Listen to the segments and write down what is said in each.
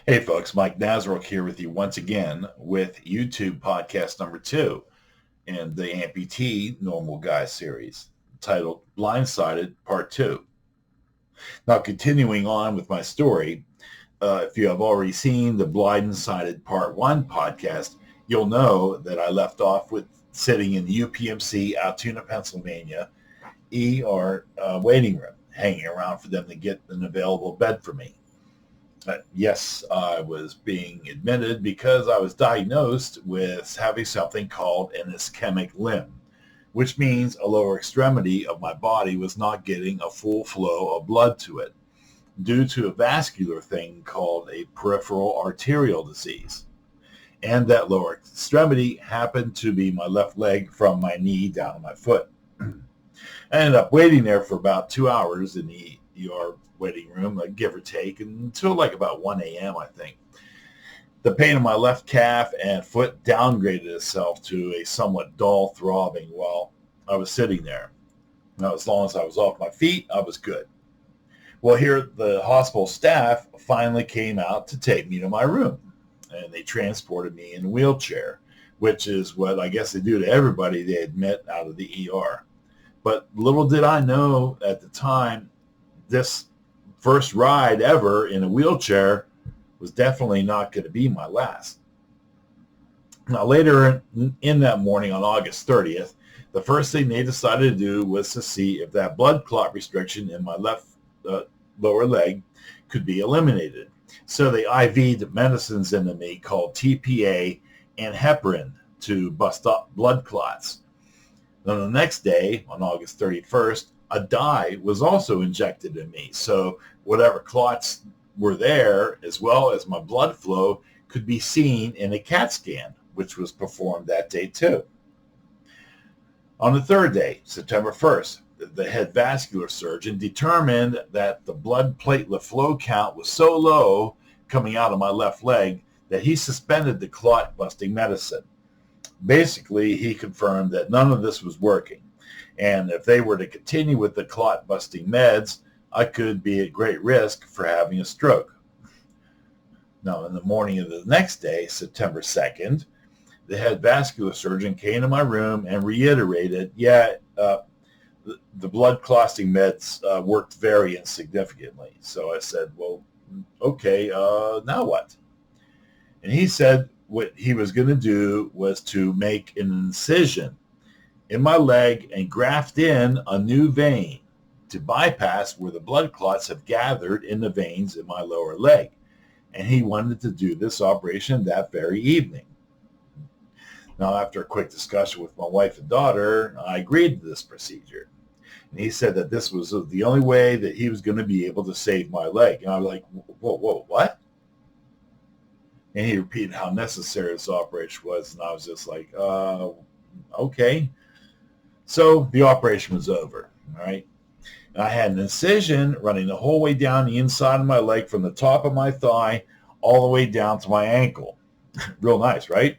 Hey folks, Mike Nazaruk here with you once again with YouTube podcast number 2 in the Amputee Normal Guy series titled Blindsided Part 2. Now continuing on with my story, if you have already seen the Blindsided Part 1 podcast, you'll know that I left off with sitting in the UPMC Altoona, Pennsylvania ER waiting room, hanging around for them to get an available bed for me. Yes, I was being admitted because I was diagnosed with having something called an ischemic limb, which means a lower extremity of my body was not getting a full flow of blood to it due to a vascular thing called a peripheral arterial disease. And that lower extremity happened to be my left leg from my knee down to my foot. I ended up waiting there for about 2 hours in the ER waiting room, give or take, until like about 1 a.m., I think. The pain in my left calf and foot downgraded itself to a somewhat dull throbbing while I was sitting there. Now, as long as I was off my feet, I was good. Well, here the hospital staff finally came out to take me to my room, and they transported me in a wheelchair, which is what I guess they do to everybody they admit out of the ER. But little did I know at the time, this first ride ever in a wheelchair was definitely not going to be my last. Now, later in that morning on August 30th, the first thing they decided to do was to see if that blood clot restriction in my left lower leg could be eliminated. So they IV'd medicines into me called TPA and heparin to bust up blood clots. Then the next day, on August 31st, a dye was also injected in me. So whatever clots were there, as well as my blood flow, could be seen in a CAT scan, which was performed that day too. On the third day, September 1st, the head vascular surgeon determined that the blood platelet flow count was so low coming out of my left leg that he suspended the clot busting medicine. Basically, he confirmed that none of this was working. And if they were to continue with the clot-busting meds, I could be at great risk for having a stroke. Now, in the morning of the next day, September 2nd, the head vascular surgeon came to my room and reiterated, the blood clotting meds worked very insignificantly. So I said, well, okay, now what? And he said what he was going to do was to make an incision in my leg and graft in a new vein to bypass where the blood clots have gathered in the veins in my lower leg. And he wanted to do this operation that very evening. Now, after a quick discussion with my wife and daughter, I agreed to this procedure. And he said that this was the only way that he was going to be able to save my leg. And I was like, whoa, what? And he repeated how necessary this operation was. And I was just like, okay. So the operation was over, all right? And I had an incision running the whole way down the inside of my leg from the top of my thigh all the way down to my ankle. Real nice, right?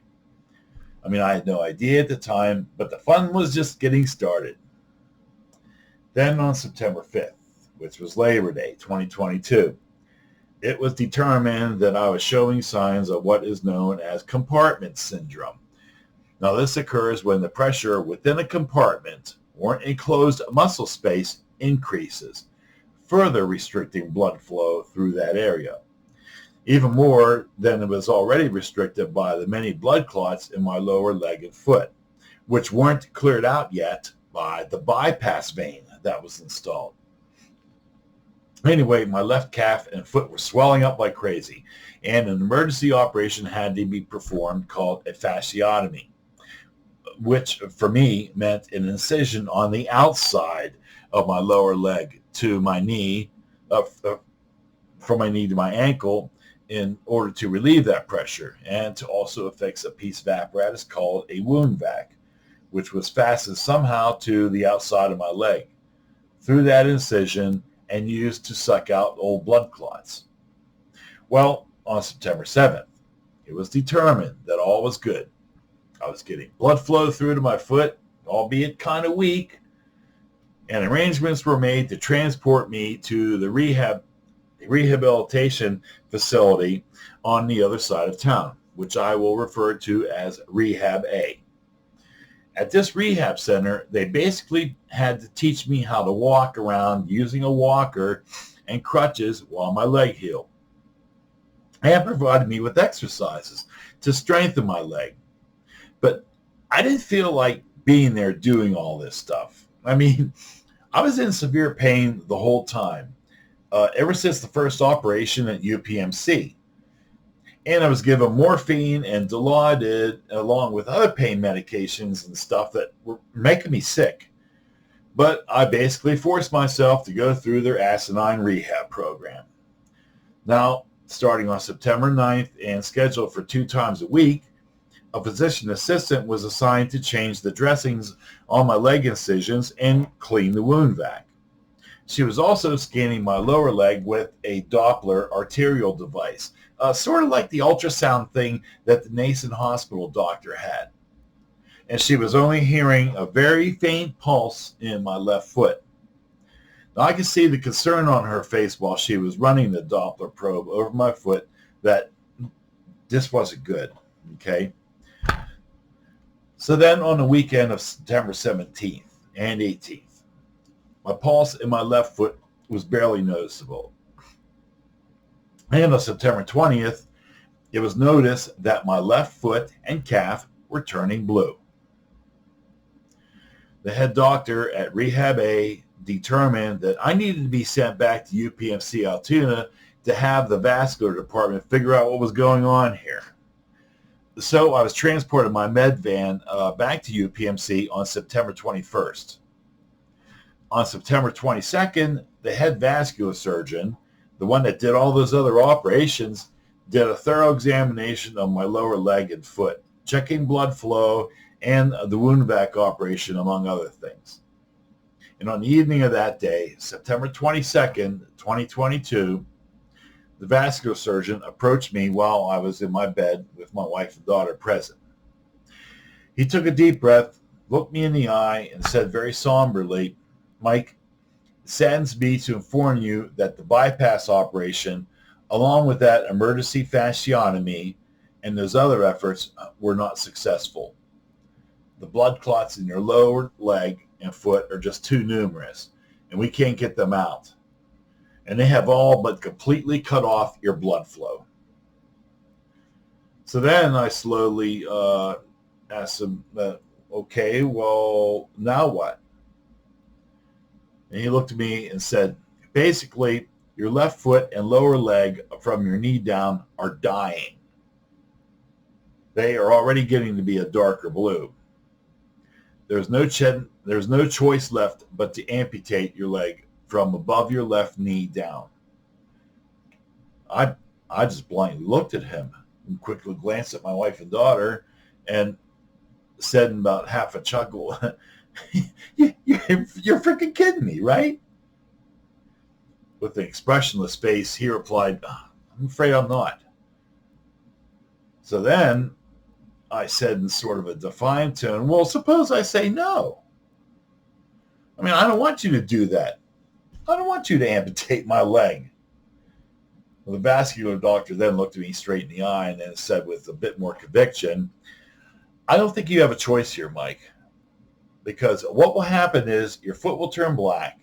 I mean, I had no idea at the time, but the fun was just getting started. Then on September 5th, which was Labor Day 2022, it was determined that I was showing signs of what is known as compartment syndrome. Now, this occurs when the pressure within a compartment or an enclosed muscle space increases, further restricting blood flow through that area, even more than it was already restricted by the many blood clots in my lower leg and foot, which weren't cleared out yet by the bypass vein that was installed. Anyway, my left calf and foot were swelling up like crazy, and an emergency operation had to be performed called a fasciotomy, which for me meant an incision on the outside of my lower leg to my knee, from my knee to my ankle, in order to relieve that pressure and to also affix a piece of apparatus called a wound vac, which was fastened somehow to the outside of my leg through that incision and used to suck out old blood clots. Well, on September 7th, it was determined that all was good. I was getting blood flow through to my foot, albeit kind of weak, and arrangements were made to transport me to the rehab rehabilitation facility on the other side of town, which I will refer to as Rehab A. At this rehab center, they basically had to teach me how to walk around using a walker and crutches while my leg healed, and provided me with exercises to strengthen my leg. But I didn't feel like being there doing all this stuff. I mean, I was in severe pain the whole time, ever since the first operation at UPMC. And I was given morphine and Dilaudid along with other pain medications and stuff that were making me sick. But I basically forced myself to go through their asinine rehab program. Now, starting on September 9th and scheduled for 2 times a week, a physician assistant was assigned to change the dressings on my leg incisions and clean the wound vac. She was also scanning my lower leg with a Doppler arterial device, sort of like the ultrasound thing that the Nason Hospital doctor had. And she was only hearing a very faint pulse in my left foot. Now I could see the concern on her face while she was running the Doppler probe over my foot that this wasn't good, okay? So then on the weekend of September 17th and 18th, my pulse in my left foot was barely noticeable. And on September 20th, it was noticed that my left foot and calf were turning blue. The head doctor at Rehab A determined that I needed to be sent back to UPMC Altoona to have the vascular department figure out what was going on here. So I was transported my med van back to UPMC on September 21st. On September 22nd, the head vascular surgeon, the one that did all those other operations, did a thorough examination of my lower leg and foot, checking blood flow and the wound vac operation, among other things. And on the evening of that day, September 22nd, 2022, the vascular surgeon approached me while I was in my bed with my wife and daughter present. He took a deep breath, looked me in the eye, and said very somberly, "Mike, it saddens me to inform you that the bypass operation, along with that emergency fasciotomy and those other efforts, were not successful. The blood clots in your lower leg and foot are just too numerous, and we can't get them out. And they have all but completely cut off your blood flow." So then I slowly asked him, "Okay, well, now what?" And he looked at me and said, "Basically, your left foot and lower leg from your knee down are dying. They are already getting to be a darker blue. There's no choice left but to amputate your leg from above your left knee down." I just blindly looked at him and quickly glanced at my wife and daughter and said in about half a chuckle, You're freaking kidding me, right?" With an expressionless face, he replied, "I'm afraid I'm not." So then I said in sort of a defiant tone, "Well, suppose I say no. I mean, I don't want you to do that. I don't want you to amputate my leg." Well, the vascular doctor then looked at me straight in the eye and then said with a bit more conviction, "I don't think you have a choice here, Mike, because what will happen is your foot will turn black,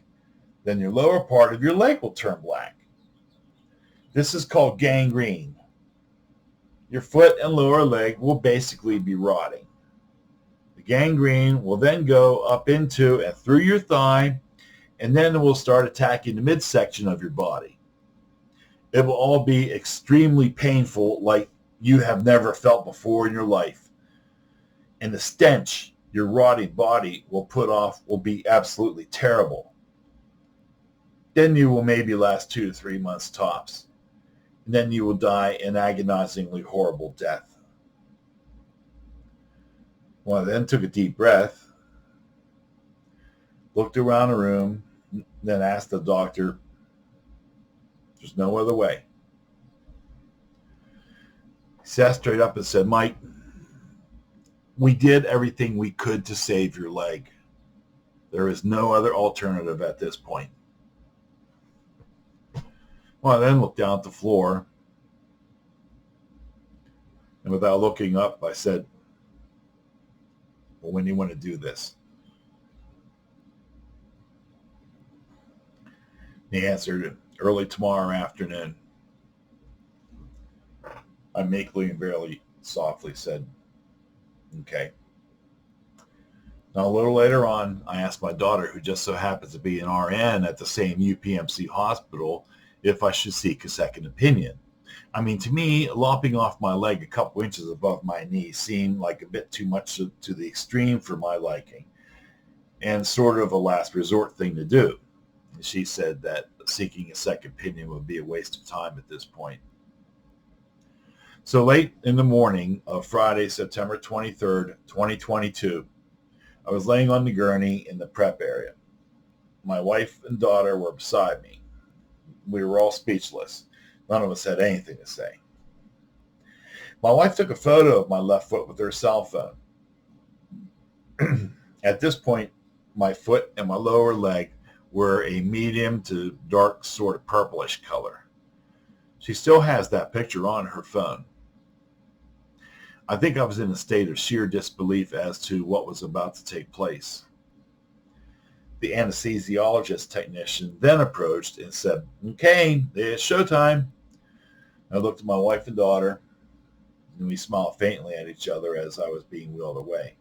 then your lower part of your leg will turn black. This is called gangrene. Your foot and lower leg will basically be rotting. The gangrene will then go up into and through your thigh, and then it will start attacking the midsection of your body. It will all be extremely painful, like you have never felt before in your life. And the stench your rotting body will put off will be absolutely terrible. Then you will maybe last 2 to 3 months tops. And then you will die an agonizingly horrible death." Well, I then took a deep breath, looked around the room, then asked the doctor, "There's no other way." He sat straight up and said, "Mike, we did everything we could to save your leg. There is no other alternative at this point." Well, I then looked down at the floor, and without looking up, I said, well, when do you want to do this? He answered, early tomorrow afternoon. I meekly and very softly said, okay. Now, a little later on, I asked my daughter, who just so happens to be an RN at the same UPMC hospital, if I should seek a second opinion. I mean, to me, lopping off my leg a couple inches above my knee seemed like a bit too much to the extreme for my liking, and sort of a last resort thing to do. She said that seeking a second opinion would be a waste of time at this point. So late in the morning of Friday, September 23rd, 2022, I was laying on the gurney in the prep area. My wife and daughter were beside me. We were all speechless. None of us had anything to say. My wife took a photo of my left foot with her cell phone. At this point, my foot and my lower leg were a medium to dark sort of purplish color. She still has that picture on her phone. I think I was in a state of sheer disbelief as to what was about to take place. The anesthesiologist technician then approached and said, okay, it's showtime. I looked at my wife and daughter, and we smiled faintly at each other as I was being wheeled away.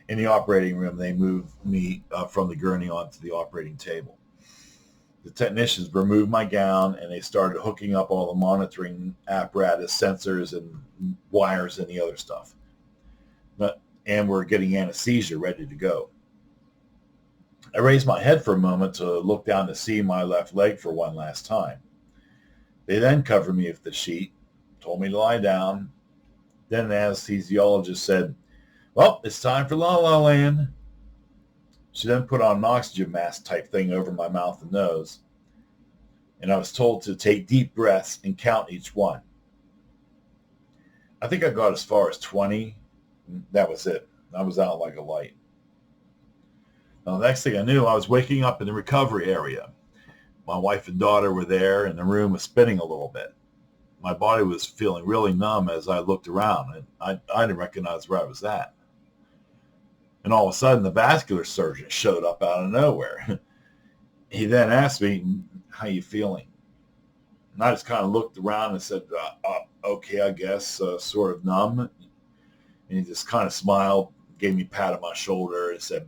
In the operating room, they moved me from the gurney onto the operating table. The technicians removed my gown, and they started hooking up all the monitoring apparatus, sensors, and wires, and the other stuff. And we're getting anesthesia ready to go. I raised my head for a moment to look down to see my left leg for one last time. They then covered me with the sheet, told me to lie down. Then the anesthesiologist said, well, it's time for La La Land. She then put on an oxygen mask type thing over my mouth and nose, and I was told to take deep breaths and count each one. I think I got as far as 20. That was it. I was out like a light. Now, the next thing I knew, I was waking up in the recovery area. My wife and daughter were there, and the room was spinning a little bit. My body was feeling really numb as I looked around, and I didn't recognize where I was at. And all of a sudden, the vascular surgeon showed up out of nowhere. He then asked me, how you feeling? And I just kind of looked around and said, okay, I guess, sort of numb. And he just kind of smiled, gave me a pat on my shoulder and said,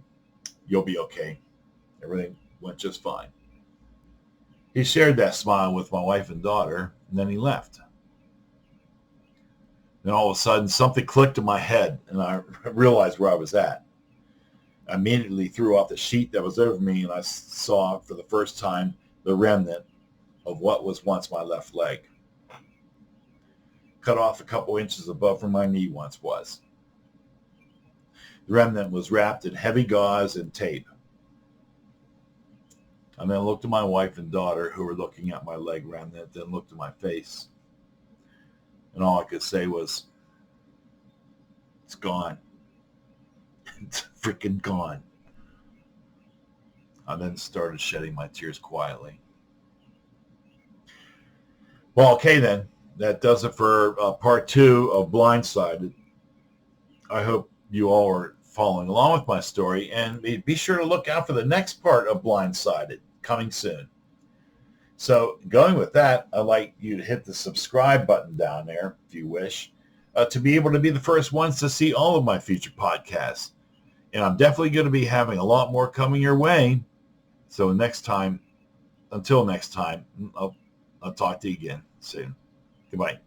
you'll be okay. Everything went just fine. He shared that smile with my wife and daughter, and then he left. Then all of a sudden, something clicked in my head, and I realized where I was at. I immediately threw off the sheet that was over me, and I saw for the first time the remnant of what was once my left leg. Cut off a couple inches above where my knee once was. The remnant was wrapped in heavy gauze and tape. I then looked at my wife and daughter, who were looking at my leg remnant, then looked at my face. And all I could say was, it's gone. It's freaking gone. I then started shedding my tears quietly. Well, okay then. That does it for part 2 of Blindsided. I hope you all are following along with my story, and be sure to look out for the next part of Blindsided coming soon. So going with that, I'd like you to hit the subscribe button down there if you wish, to be able to be the first ones to see all of my future podcasts. And I'm definitely going to be having a lot more coming your way. So until next time, I'll talk to you again soon. Goodbye.